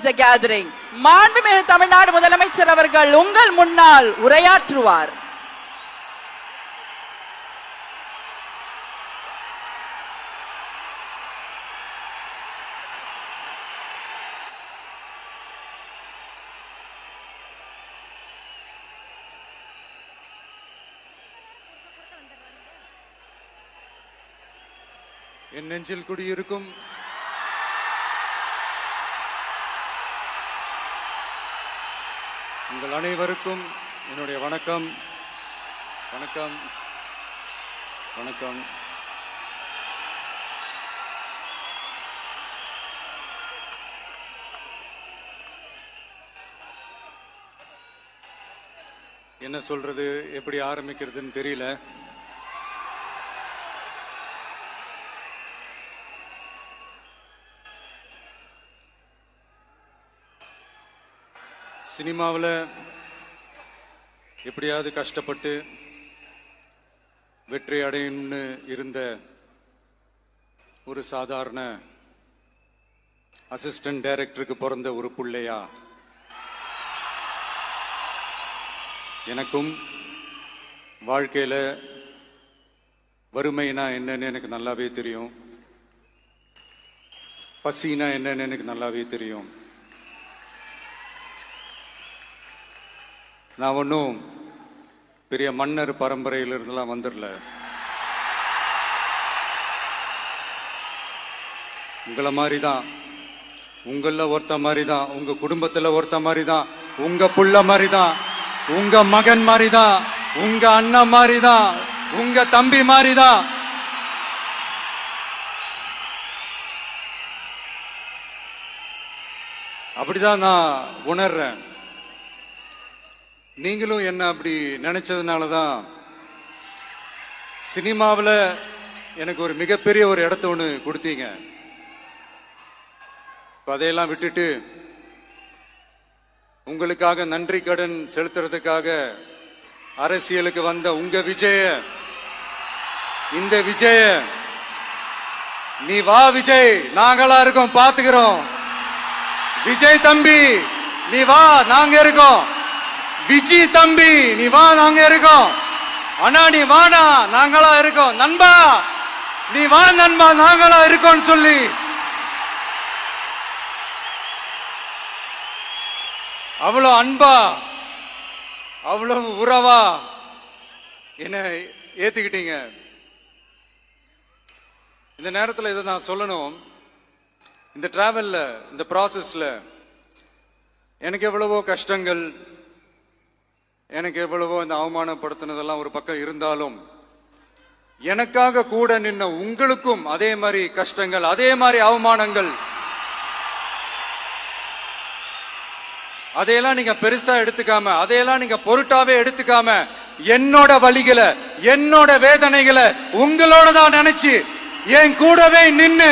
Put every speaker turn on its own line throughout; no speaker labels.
the gathering. மாண்புமிகு தமிழ்நாடு முதலமைச்சர் அவர்கள் உங்கள் முன்னால் உரையாற்றுவார்.
என் நெஞ்சில் குடியிருக்கும் உங்கள் அனைவருக்கும் என்னுடைய வணக்கம். வணக்கம் வணக்கம். என்ன சொல்றது, எப்படி ஆரம்பிக்கிறதுன்னு தெரியல. சினிமாவில் எப்படியாவது கஷ்டப்பட்டு வெற்றி அடையணும்னு இருந்த ஒரு சாதாரண அசிஸ்டன்ட் டைரக்டருக்கு பிறந்த ஒரு பிள்ளையா எனக்கும் வாழ்க்கையில் வறுமைனா என்னன்னு எனக்கு நல்லாவே தெரியும், பசினா என்னன்னு எனக்கு நல்லாவே தெரியும். நான் ஒன்றும் பெரிய மன்னர் பரம்பரையிலிருந்துலாம் வந்துடல. உங்களை மாதிரி தான், உங்கள ஒருத்த மாதிரி தான், உங்க குடும்பத்தில் ஒருத்த மாதிரி தான், உங்க புள்ள மாதிரி தான், உங்க மகன் மாதிரி தான், உங்க அண்ணன் மாதிரி தான், உங்க தம்பி மாதிரி தான். அப்படிதான் நான் உணர்றேன். நீங்களும் என்ன அப்படி நினைச்சதுனால தான் சினிமாவில் எனக்கு ஒரு மிகப்பெரிய ஒரு இடத்த ஒன்று கொடுத்தீங்க. அதையெல்லாம் விட்டுட்டு உங்களுக்காக நன்றி கடன் செலுத்துறதுக்காக அரசியலுக்கு வந்த உங்க விஜய, இந்த விஜய, நீ வா விஜய், நாங்களா இருக்கோம், பாத்துக்கிறோம். விஜய் தம்பி நீ வா, நாங்க இருக்கோம். விஜி தம்பி நீ வா, நாங்க இருக்கோம். அண்ணா நீ வாடா, நாங்களா இருக்கோம். நண்பா நீ வா நண்பா, நாங்களா இருக்கோம் சொல்லி அவ்வளவு அன்பா, அவ்வளவு உறவா என்ன ஏத்துக்கிட்டீங்க. இந்த நேரத்தில் இதை நான் சொல்லணும். இந்த டிராவல்ல, இந்த ப்ராசஸ்ல எனக்கு எவ்வளவோ கஷ்டங்கள், எனக்கு எவ்வளவோ இந்த அவமானப்படுத்தினதெல்லாம் ஒரு பக்கம் இருந்தாலும் எனக்காக கூட நின்ன உங்களுக்கும் அதே மாதிரி கஷ்டங்கள், அதே மாதிரி அவமானங்கள், அதையெல்லாம் நீங்க பெருசா எடுத்துக்காம, அதையெல்லாம் நீங்க பொருட்டாவே எடுத்துக்காம, என்னோட வலிகளை, என்னோட வேதனைகளை உங்களோட தான் நினைச்சு என் கூடவே நின்னு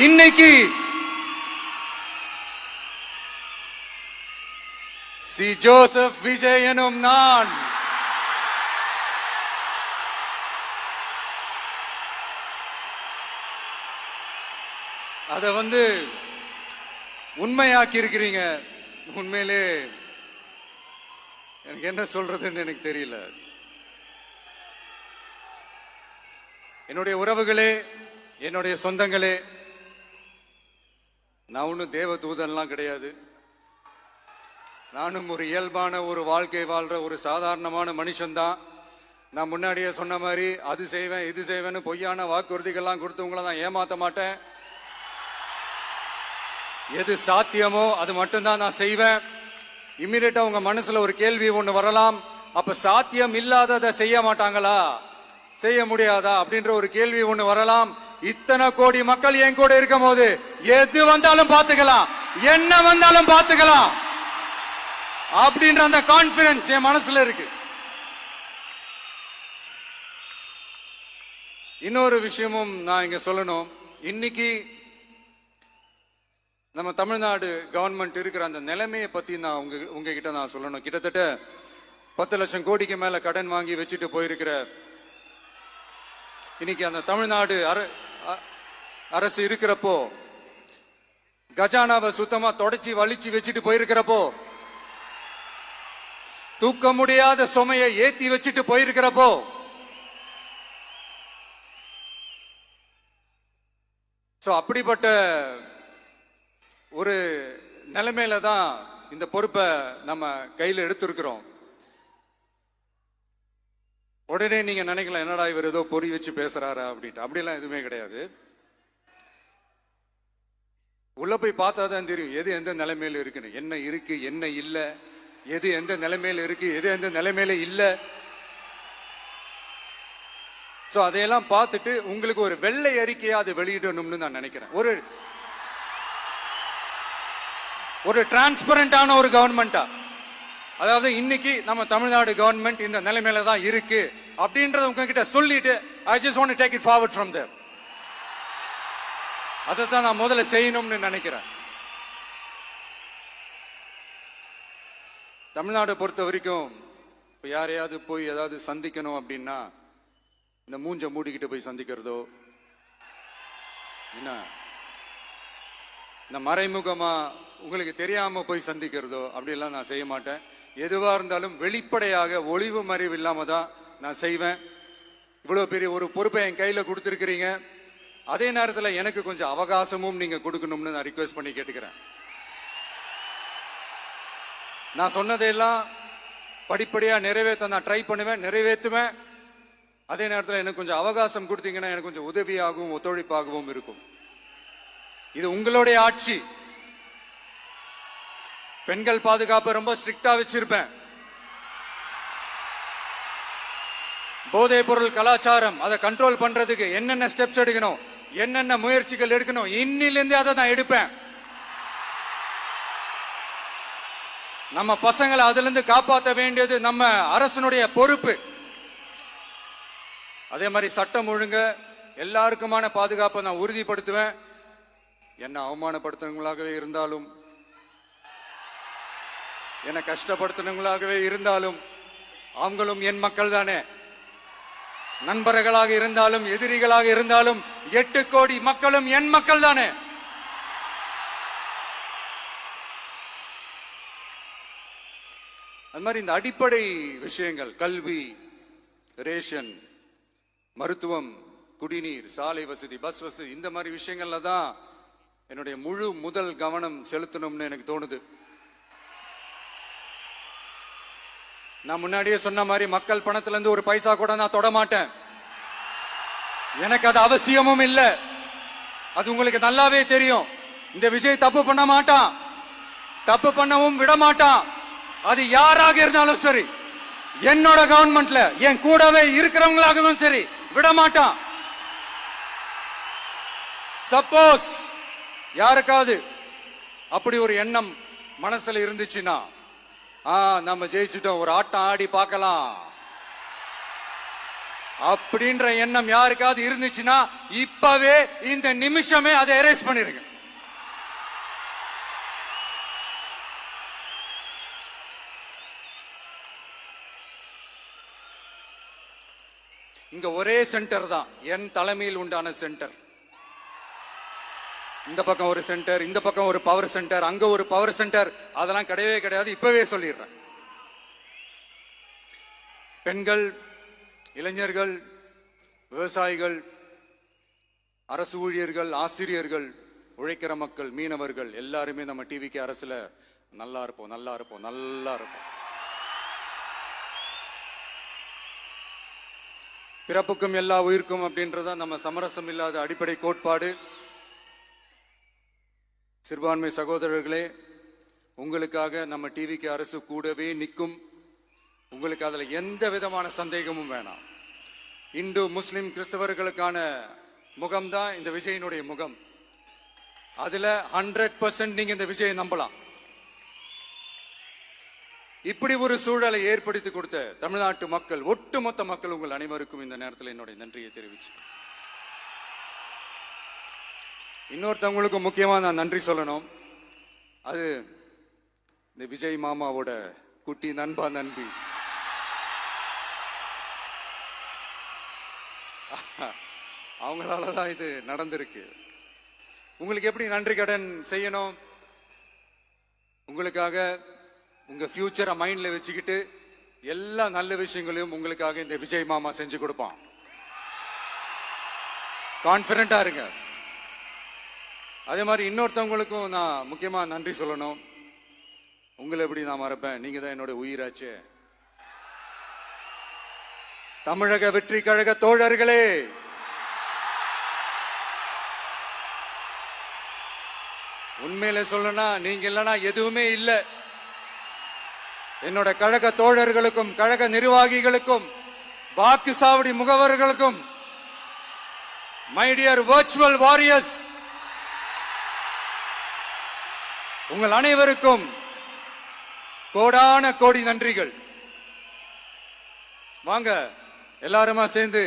இன்னைக்கு சி ஜோசப் விஜய் எனும் நான் அத உண்மையாக்கி இருக்கிறீங்க. உண்மையிலே எனக்கு என்ன சொல்றதுன்னு எனக்கு தெரியல. என்னுடைய உறவுகளே, என்னுடைய சொந்தங்களே, நான் ஒன்னும் தேவ தூதன்லாம் கிடையாது. நானும் ஒரு இயல்பான ஒரு வாழ்க்கை வாழ்ற ஒரு சாதாரணமான மனுஷன்தான். நான் முன்னாடியே சொன்ன மாதிரி அது செய்வேன் இது செய்வேன்னு பொய்யான வாக்குறுதிகள்லாம் கொடுத்தவங்கள நான் ஏமாத்த மாட்டேன். எது சாத்தியமோ அது மட்டும்தான் நான் செய்வேன். இம்மிடியட்டா உங்க மனசுல ஒரு கேள்வி ஒண்ணு வரலாம், அப்ப சாத்தியம் இல்லாததை செய்ய மாட்டாங்களா, செய்ய முடியாதா அப்படின்ற ஒரு கேள்வி ஒண்ணு வரலாம். இத்தனை கோடி மக்கள் என் கூட இருக்கும் போது எது வந்தாலும் பாத்துக்கலாம், என்ன வந்தாலும் பாத்துக்கலாம் அப்படின்ற அந்த கான்பிடன்ஸ் என் மனசுல இருக்கு. இன்னொரு விஷயமும் நான் இங்க சொல்லணும். இன்னைக்கு நம்ம தமிழ்நாடு கவர்மெண்ட் இருக்கிற அந்த நிலைமையை பத்தி நான் உங்ககிட்ட நான் சொல்லணும். கிட்டத்தட்ட 10 லட்சம் கோடிக்கு மேல கடன் வாங்கி வச்சுட்டு போயிருக்கிற இன்னைக்கு அந்த தமிழ்நாடு அரசு இருக்கிறப்போ கஜானாவை சுத்தமா தொடச்சி வலிச்சு வச்சுட்டு போயிருக்கிறப்போ, தூக்க முடியாத சுமையை ஏத்தி வச்சுட்டு போயிருக்கிறப்போ, அப்படிப்பட்ட ஒரு நிலைமையில தான் இந்த பொறுப்பை நம்ம கையில் எடுத்திருக்கிறோம். உடனே நீங்க நினைக்கலாம், என்னடா இவர் ஏதோ பொறி வச்சு பேசுறாரா அப்படின்ட்டு. அப்படிலாம் எதுவுமே கிடையாது. உள்ள போய் பார்த்தா தான் தெரியும் எது எந்த நிலைமையில இருக்குன்னு, என்ன இருக்கு என்ன இல்ல, எது எந்த நிலைமையில இருக்கு எது எந்த நிலைமையில இல்ல. சோ அதையெல்லாம் பார்த்துட்டு உங்களுக்கு ஒரு வெள்ளை அறிக்கையா அதை வெளியிடணும்னு நான் நினைக்கிறேன். ஒரு டிரான்ஸ்பரண்டான ஒரு கவர்மெண்டா, அதாவது இன்னைக்கு நம்ம தமிழ்நாடு கவர்மெண்ட் இந்த நிலைமையில தான் இருக்கு அப்படின்றத உங்ககிட்ட சொல்லிட்டு, I just want to take it forward from there. அதைத்தான் நான் முதல்ல செய்யணும்னு நினைக்கிறேன். தமிழ்நாடு பொறுத்த வரைக்கும் இப்ப யாரையாவது போய் ஏதாவது சந்திக்கணும் அப்படின்னா, இந்த மூஞ்ச மூடிக்கிட்டு போய் சந்திக்கிறதோ, என்ன இந்த மறைமுகமா உங்களுக்கு தெரியாம போய் சந்திக்கிறதோ அப்படியெல்லாம் நான் செய்ய மாட்டேன். எதுவா இருந்தாலும் வெளிப்படையாக ஒளிவு மறைவு இல்லாம தான் நான் செய்வேன். இவ்வளவு பெரிய ஒரு பொறுப்பை என் கையில கொடுத்திருக்கிறீங்க. அதே நேரத்தில் எனக்கு கொஞ்சம் அவகாசமும் நீங்க கொடுக்கணும்னு நான் ரிக்வெஸ்ட் பண்ணி கேட்டுக்கிறேன். நான் சொன்னதையெல்லாம் படிப்படியா நிறைவேற்ற நான் ட்ரை பண்ணுவேன், நிறைவேற்றுவேன். அதே நேரத்தில் எனக்கு கொஞ்சம் அவகாசம் கொடுத்தீங்கன்னா எனக்கு கொஞ்சம் உதவியாகவும் ஒத்துழைப்பாகவும் இருக்கும். இது உங்களுடைய ஆட்சி. பெண்கள் பாதுகாப்பை ரொம்ப ஸ்ட்ரிக்டா வச்சிருப்பேன். போதைப் பொருள் கலாச்சாரம் அதை கண்ட்ரோல் பண்றதுக்கு என்னென்ன ஸ்டெப்ஸ் எடுக்கணும், என்னென்ன முயற்சிகள் எடுக்கணும், இன்னிலிருந்து அதை நான் எடுப்பேன். நம்ம பசங்களை அதுல இருந்து காப்பாற்ற வேண்டியது நம்ம அரசனுடைய பொறுப்பு. அதே மாதிரி சட்டம் ஒழுங்கு எல்லாருக்குமான பாதுகாப்பை நான் உறுதிப்படுத்துவேன். என்ன அவமானப்படுத்துறவங்களாகவே இருந்தாலும், என்ன கஷ்டப்படுத்துறவங்களாகவே இருந்தாலும், அவங்களும் என் மக்கள் தானே. நண்பர்களாக இருந்தாலும் எதிரிகளாக இருந்தாலும் 8 கோடி மக்களும் என் மக்கள் தானே. அது மாதிரி இந்த அடிப்படை விஷயங்கள், கல்வி, ரேஷன், மருத்துவம், குடிநீர், சாலை வசதி, பஸ் வசதி, இந்த மாதிரி விஷயங்கள்ல தான் என்னுடைய முழு முதல் கவனம் செலுத்தணும்னு எனக்கு தோணுது. நான் முன்னாடியே சொன்ன மாதிரி மக்கள் பணத்துல இருந்து ஒரு பைசா கூட நான் தொட மாட்டேன். எனக்கு அது அவசியமும் இல்லை. அது உங்களுக்கு நல்லாவே தெரியும். இந்த விஜய் தப்பு பண்ண மாட்டான், தப்பு பண்ணவும் விட மாட்டான். அது யாராக இருந்தாலும் சரி, என்னோட கவர்மெண்ட்ல என் கூடவே இருக்கிறவங்களாகவும் சரி, விட மாட்டான். சப்போஸ் யாருக்காவது அப்படி ஒரு எண்ணம் மனசுல இருந்துச்சுன்னா, நம்ம ஜெயிச்சுட்டோம், ஒரு ஆட்டம் ஆடி பார்க்கலாம் அப்படின்ற எண்ணம் யாருக்காவது இருந்துச்சுன்னா, இப்பவே இந்த நிமிஷமே அதை எரேஸ் பண்ணிருங்க. இங்க ஒரே சென்டர் தான், என் தலைமையில் உண்டான சென்டர். இந்த பக்கம் ஒரு சென்டர், இந்த பக்கம் ஒரு பவர் சென்டர், அங்க ஒரு பவர் சென்டர், அதெல்லாம் கிடையவே கிடையாது. இப்பவே சொல்லிடுறேன். பெண்கள், இளைஞர்கள், விவசாயிகள், அரசு ஊழியர்கள், ஆசிரியர்கள், உழைக்கிற மக்கள், மீனவர்கள் எல்லாருமே நம்ம டிவிக்கு அரசுல நல்லா இருப்போம், நல்லா இருப்போம், நல்லா இருப்போம். பிறப்புக்கும் எல்லா உயிர்க்கும் அப்படின்றத நம்ம சமரசம் இல்லாத அடிப்படை கோட்பாடு. சிறுபான்மை சகோதரர்களே, உங்களுக்காக நம்ம டிவிக்கு அரசு கூடவே நிற்கும். உங்களுக்கு அதுல எந்த விதமான சந்தேகமும் வேணாம். இந்து, முஸ்லிம், கிறிஸ்தவர்களுக்கான முகம்தான் இந்த விஜயனுடைய முகம். அதுல 100% நீங்க இந்த விஜயை நம்பலாம். இப்படி ஒரு சூழலை ஏற்படுத்தி கொடுத்த தமிழ்நாட்டு மக்கள், ஒட்டுமொத்த மக்கள், உங்கள் அனைவருக்கும் இந்த நேரத்தில் என்னுடைய நன்றியை தெரிவிச்சு, இன்னொருத்தவங்களுக்கு முக்கியமா நான் நன்றி சொல்லணும். அது இந்த விஜய் மாமாவோட குட்டி நண்பா, நண்பி. அவங்களாலதான் இது நடந்திருக்கு. உங்களுக்கு எப்படி நன்றி கடன் செய்யணும்? உங்களுக்காக உங்க ஃபியூச்சரை மைண்ட்ல வச்சுக்கிட்டு எல்லா நல்ல விஷயங்களையும் உங்களுக்காக இந்த விஜய் மாமா செஞ்சு கொடுப்பான். கான்பிடண்டா இருங்க. அதே மாதிரி இன்னொருத்தவங்களுக்கும் நான் முக்கியமா நன்றி சொல்லணும். உங்களை எப்படி நான் மறப்பேன்? நீங்க தான் என்னோட உயிராச்சு. தமிழக வெற்றி கழக தோழர்களே, உண்மையில சொல்லனா நீங்க இல்லனா எதுவுமே இல்ல. என்னோட கழக தோழர்களுக்கும் கழக நிர்வாகிகளுக்கும் வாக்கு சாவடி முகவர்களுக்கும் மை டியர் வர்ச்சுவல் வாரியர்ஸ், உங்கள் அனைவருக்கும் கோடான கோடி நன்றிகள். வாங்க எல்லாருமா சேர்ந்து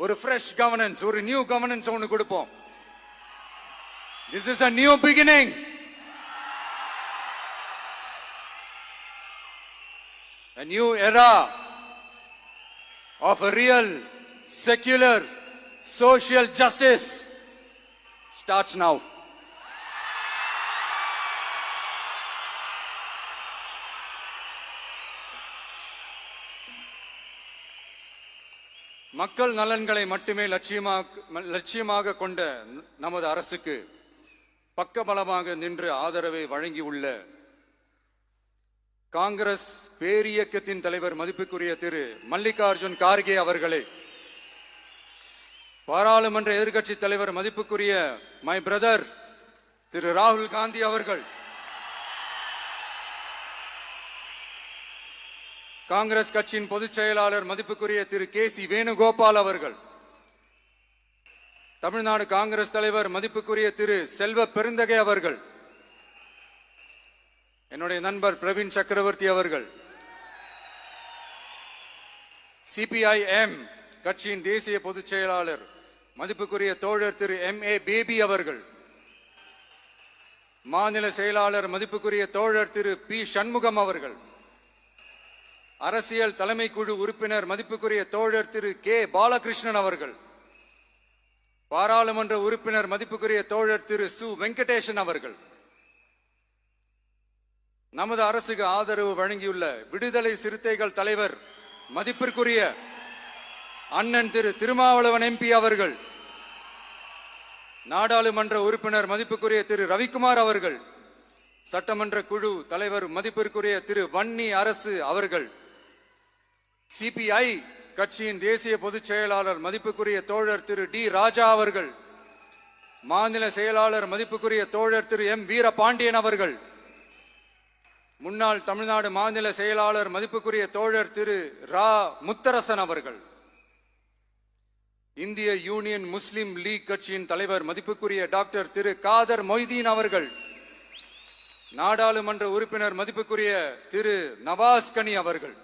ஒரு ஃப்ரெஷ் கவர்னன்ஸ், ஒரு நியூ கவர்னன்ஸ் ஒன்னு கொடுப்போம். This is a new beginning. A new era of a real, secular, social justice starts now. மக்கள் நலன்களை மட்டுமே லட்சியமாக கொண்ட நமது அரசுக்கு பக்கபலமாக நின்று ஆதரவை வழங்கியுள்ள காங்கிரஸ் பேரியக்கத்தின் தலைவர் மதிப்புக்குரிய திரு மல்லிகார்ஜுன் கார்கே அவர்களே, பாராளுமன்ற எதிர்க்கட்சி தலைவர் மதிப்புக்குரிய மை பிரதர் திரு ராகுல் காந்தி அவர்கள், காங்கிரஸ் கட்சியின் பொதுச் செயலாளர் மதிப்புக்குரிய திரு கே.சி. வேணுகோபால் அவர்கள், தமிழ்நாடு காங்கிரஸ் தலைவர் மதிப்புக்குரிய திரு செல்வ பெருந்தகை அவர்கள், என்னுடைய நண்பர் பிரவீன் சக்கரவர்த்தி அவர்கள், சிபிஐஎம் கட்சியின் தேசிய பொதுச் செயலாளர் மதிப்புக்குரிய தோழர் திரு M.A. பேபி அவர்கள், மாநில செயலாளர் மதிப்புக்குரிய தோழர் திரு பி. சண்முகம் அவர்கள், அரசியல் தலைமை குழு உறுப்பினர் மதிப்புக்குரிய தோழர் திரு கே. பாலகிருஷ்ணன் அவர்கள், பாராளுமன்ற உறுப்பினர் மதிப்புக்குரிய தோழர் திரு சு. வெங்கடேசன் அவர்கள், நமது அரசுக்கு ஆதரவு வழங்கியுள்ள விடுதலை சிறுத்தைகள் தலைவர் மதிப்பிற்குரிய அண்ணன் திரு திருமாவளவன் MP அவர்கள், நாடாளுமன்ற உறுப்பினர் மதிப்புக்குரிய திரு ரவிக்குமார் அவர்கள், சட்டமன்ற குழு தலைவர் மதிப்பிற்குரிய திரு வன்னி அரசு அவர்கள், சிபிஐ கட்சியின் தேசிய பொதுச் செயலாளர் மதிப்புக்குரிய தோழர் திரு டி. ராஜா அவர்கள், மாநில செயலாளர் மதிப்புக்குரிய தோழர் திரு M. வீரபாண்டியன் அவர்கள், முன்னாள் தமிழ்நாடு மாநில செயலாளர் மதிப்புக்குரிய தோழர் திரு ரா. முத்தரசன் அவர்கள், இந்திய யூனியன் முஸ்லிம் லீக் கட்சியின் தலைவர் மதிப்புக்குரிய டாக்டர் திரு காதர் மொய்தீன் அவர்கள், நாடாளுமன்ற உறுப்பினர் மதிப்புக்குரிய திரு நவாஸ் கனி அவர்கள்,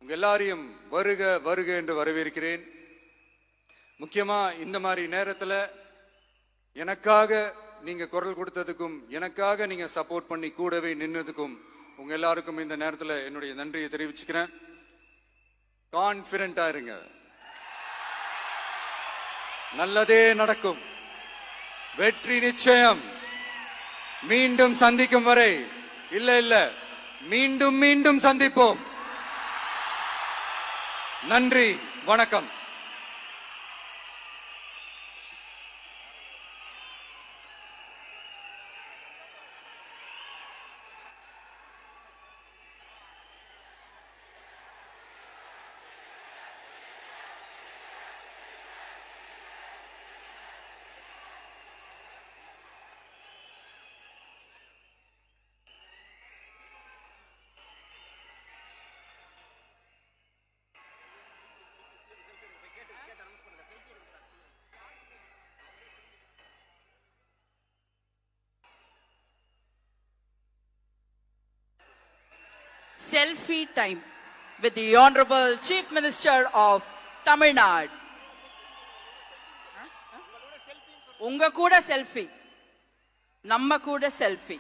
உங்க எல்லாரையும் வருக வருக என்று வரவேற்கிறேன். முக்கியமா இந்த மாதிரி நேரத்துல எனக்காக நீங்க குரல் கொடுத்ததுக்கும் எனக்காக நீங்க சப்போர்ட் பண்ணி கூடவே நின்னதுக்கும் உங்க எல்லாருக்கும் இந்த நேரத்துல என்னுடைய நன்றியை தெரிவிச்சுக்கிறேன். கான்பிடண்டா இருங்க, நல்லதே நடக்கும், வெற்றி நிச்சயம். மீண்டும் சந்திக்கும் வரை இல்ல மீண்டும் மீண்டும் சந்திப்போம். நன்றி, வணக்கம்.
Selfie time with the Honorable Chief Minister of Tamil Nadu. உங்க கூட செல்ஃபி, நம்ம கூட செல்ஃபி.